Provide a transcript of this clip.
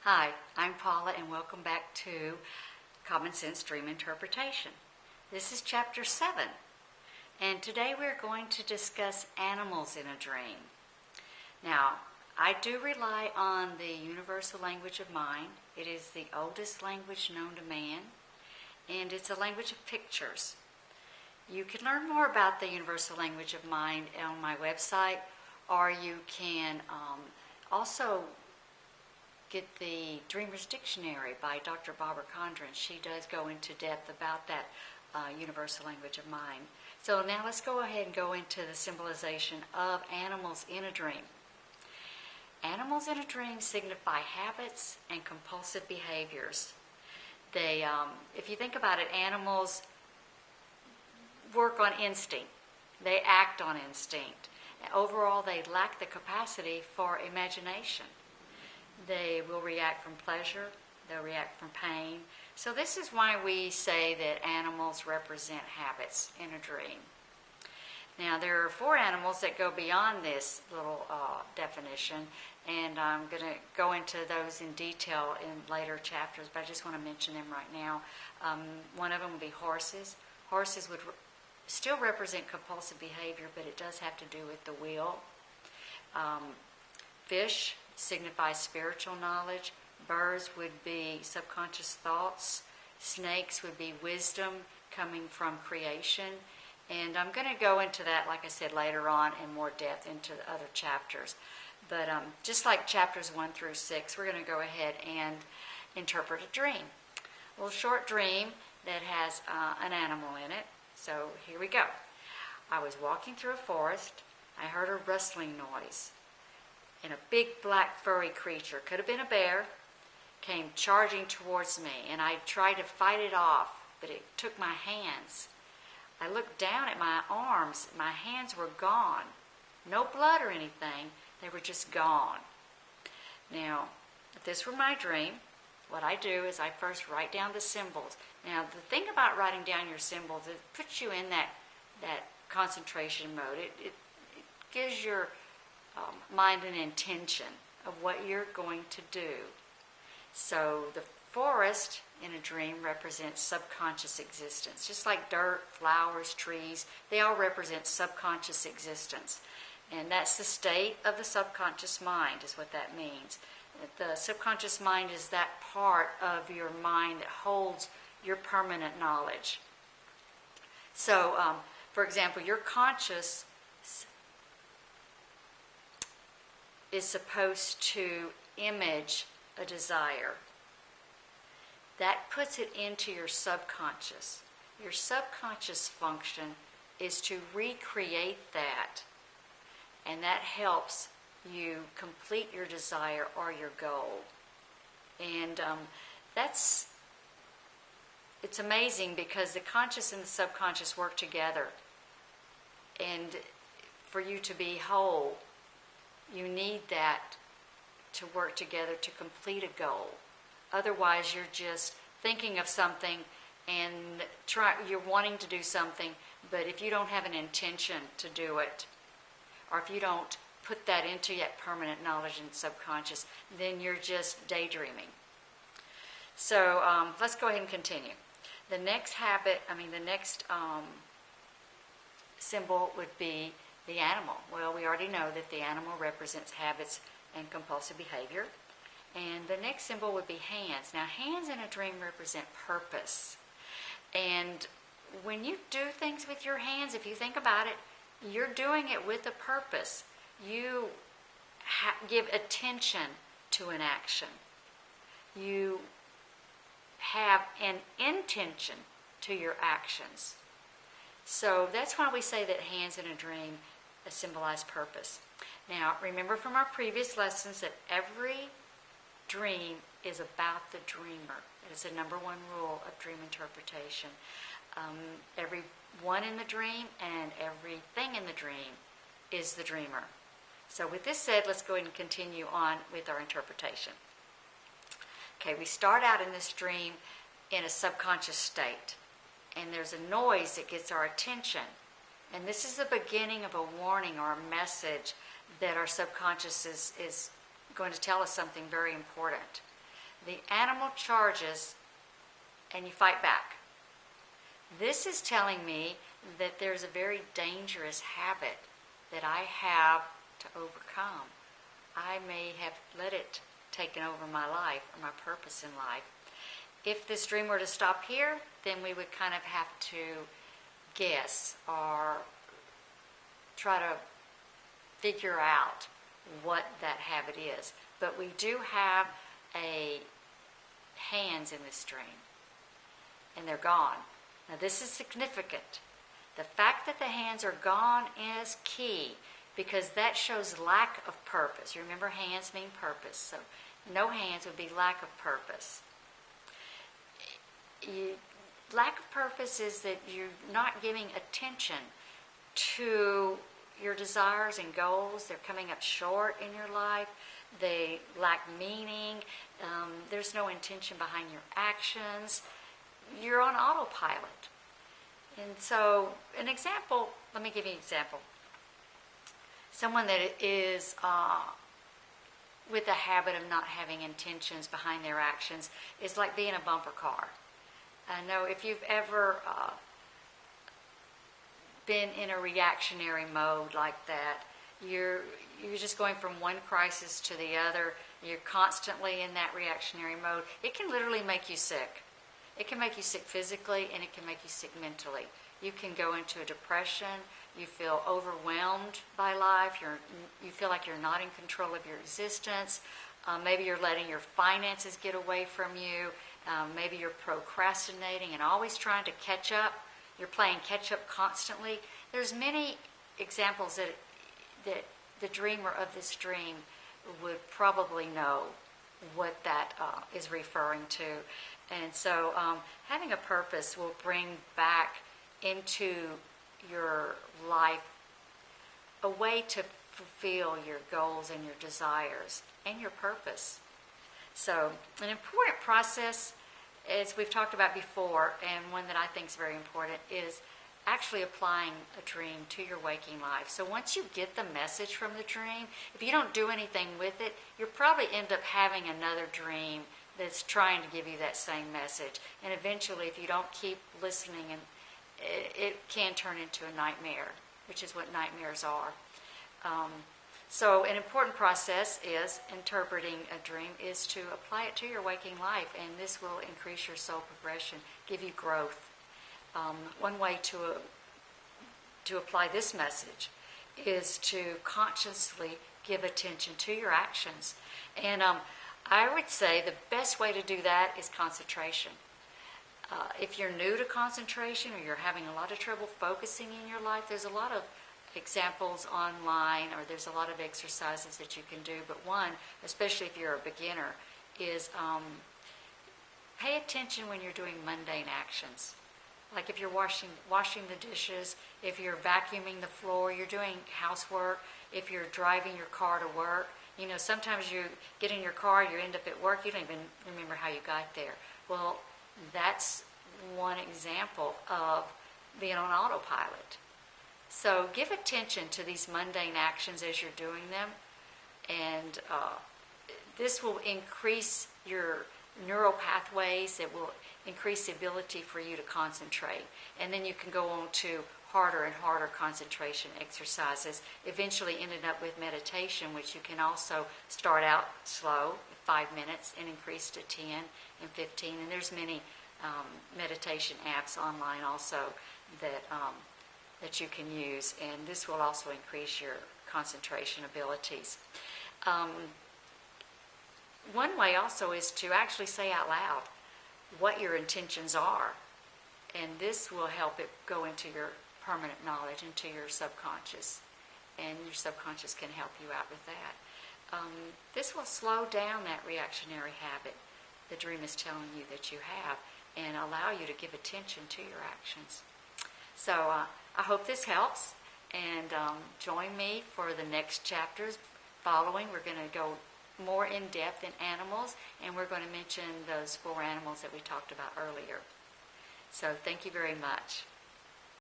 Hi, I'm Paula and welcome back to Common Sense Dream Interpretation. This is Chapter 7 and today we're going to discuss animals in a dream. Now, I do rely on the universal language of mind. It is the oldest language known to man and it's a language of pictures. You can learn more about the universal language of mind on my website, or you can also get the Dreamer's Dictionary by Dr. Barbara Condren. She does go into depth about that universal language of mind. So now let's go ahead and go into the symbolization of animals in a dream. Animals in a dream signify habits and compulsive behaviors. They, if you think about it, animals work on instinct. They act on instinct. Overall, they lack the capacity for imagination. They will react from pleasure, they'll react from pain. So this is why we say that animals represent habits in a dream. Now there are 4 animals that go beyond this little definition, and I'm going to go into those in detail in later chapters, but I just want to mention them right now. One of them would be horses. Horses would still represent compulsive behavior, but it does have to do with the will. Fish signifies spiritual knowledge. Birds would be subconscious thoughts. Snakes would be wisdom coming from creation. And I'm going to go into that, like I said, later on in more depth into the other chapters. But just like chapters 1 through 6, we're going to go ahead and interpret a dream. A little short dream that has an animal in it. So here we go. I was walking through a forest. I heard a rustling noise. And a big black furry creature, could have been a bear, came charging towards me. And I tried to fight it off, but it took my hands. I looked down at my arms. My hands were gone. No blood or anything. They were just gone. Now, if this were my dream, what I do is I first write down the symbols. Now, the thing about writing down your symbols, it puts you in that concentration mode. It gives your mind an intention of what you're going to do. So the forest in a dream represents subconscious existence. Just like dirt, flowers, trees, they all represent subconscious existence. And that's the state of the subconscious mind is what that means. The subconscious mind is that part of your mind that holds your permanent knowledge. So, for example, your conscious is supposed to image a desire. That puts it into your subconscious. Your subconscious function is to recreate that, and that helps you complete your desire or your goal. And it's amazing because the conscious and the subconscious work together. And for you to be whole, you need that to work together to complete a goal. Otherwise, you're just thinking of something and you're wanting to do something, but if you don't have an intention to do it, or if you don't put that into that permanent knowledge and subconscious, then you're just daydreaming. So let's go ahead and continue. The next symbol would be the animal. Well, we already know that the animal represents habits and compulsive behavior. And the next symbol would be hands. Now, hands in a dream represent purpose. And when you do things with your hands, if you think about it, you're doing it with a purpose. You give attention to an action. You have an intention to your actions. So that's why we say that hands in a dream symbolize purpose. Now, remember from our previous lessons that every dream is about the dreamer. It is the number 1 rule of dream interpretation. Every one in the dream and everything in the dream is the dreamer. So with this said, let's go ahead and continue on with our interpretation. Okay, we start out in this dream in a subconscious state. And there's a noise that gets our attention. And this is the beginning of a warning or a message that our subconscious is going to tell us something very important. The animal charges and you fight back. This is telling me that there's a very dangerous habit that I have to overcome. I may have let it taken over my life or my purpose in life. If this dream were to stop here, then we would kind of have to guess or try to figure out what that habit is. But we do have hands in this dream, and they're gone. Now this is significant. The fact that the hands are gone is key, because that shows lack of purpose. You remember, hands mean purpose, so no hands would be lack of purpose. Lack of purpose is that you're not giving attention to your desires and goals. They're coming up short in your life. They lack meaning. There's no intention behind your actions. You're on autopilot. And so, an example, let me give you an example. Someone that is with a habit of not having intentions behind their actions is like being a bumper car. I know if you've ever been in a reactionary mode like that, you're just going from one crisis to the other. You're constantly in that reactionary mode. It can literally make you sick. It can make you sick physically, and it can make you sick mentally. You can go into a depression. You feel overwhelmed by life. You feel like you're not in control of your existence. Maybe you're letting your finances get away from you. Maybe you're procrastinating and always trying to catch up. You're playing catch up constantly. There's many examples that the dreamer of this dream would probably know what that is referring to. And so having a purpose will bring back into your life a way to fulfill your goals and your desires and your purpose. So an important process, as we've talked about before, and one that I think is very important, is actually applying a dream to your waking life. So once you get the message from the dream, if you don't do anything with it, you'll probably end up having another dream that's trying to give you that same message. And eventually, if you don't keep listening, and it can turn into a nightmare, which is what nightmares are. So an important process is interpreting a dream is to apply it to your waking life, and this will increase your soul progression, give you growth. One way to apply this message is to consciously give attention to your actions. And I would say the best way to do that is concentration. If you're new to concentration or you're having a lot of trouble focusing in your life, there's a lot of examples online, or there's a lot of exercises that you can do. But one, especially if you're a beginner, is pay attention when you're doing mundane actions. Like if you're washing the dishes, if you're vacuuming the floor, you're doing housework, if you're driving your car to work. You know, sometimes you get in your car, you end up at work, you don't even remember how you got there. Well, that's one example of being on autopilot. So give attention to these mundane actions as you're doing them, and this will increase your neural pathways. It will increase the ability for you to concentrate, and then you can go on to harder and harder concentration exercises, eventually ending up with meditation, which you can also start out slow, 5 minutes, and increase to 10 and 15. And there's many meditation apps online also that you can use, and this will also increase your concentration abilities. One way also is to actually say out loud what your intentions are, and this will help it go into your permanent knowledge, into your subconscious, and your subconscious can help you out with that. This will slow down that reactionary habit the dream is telling you that you have, and allow you to give attention to your actions. So I hope this helps, and join me for the next chapters following. We're going to go more in depth in animals, and we're going to mention those 4 animals that we talked about earlier. So thank you very much.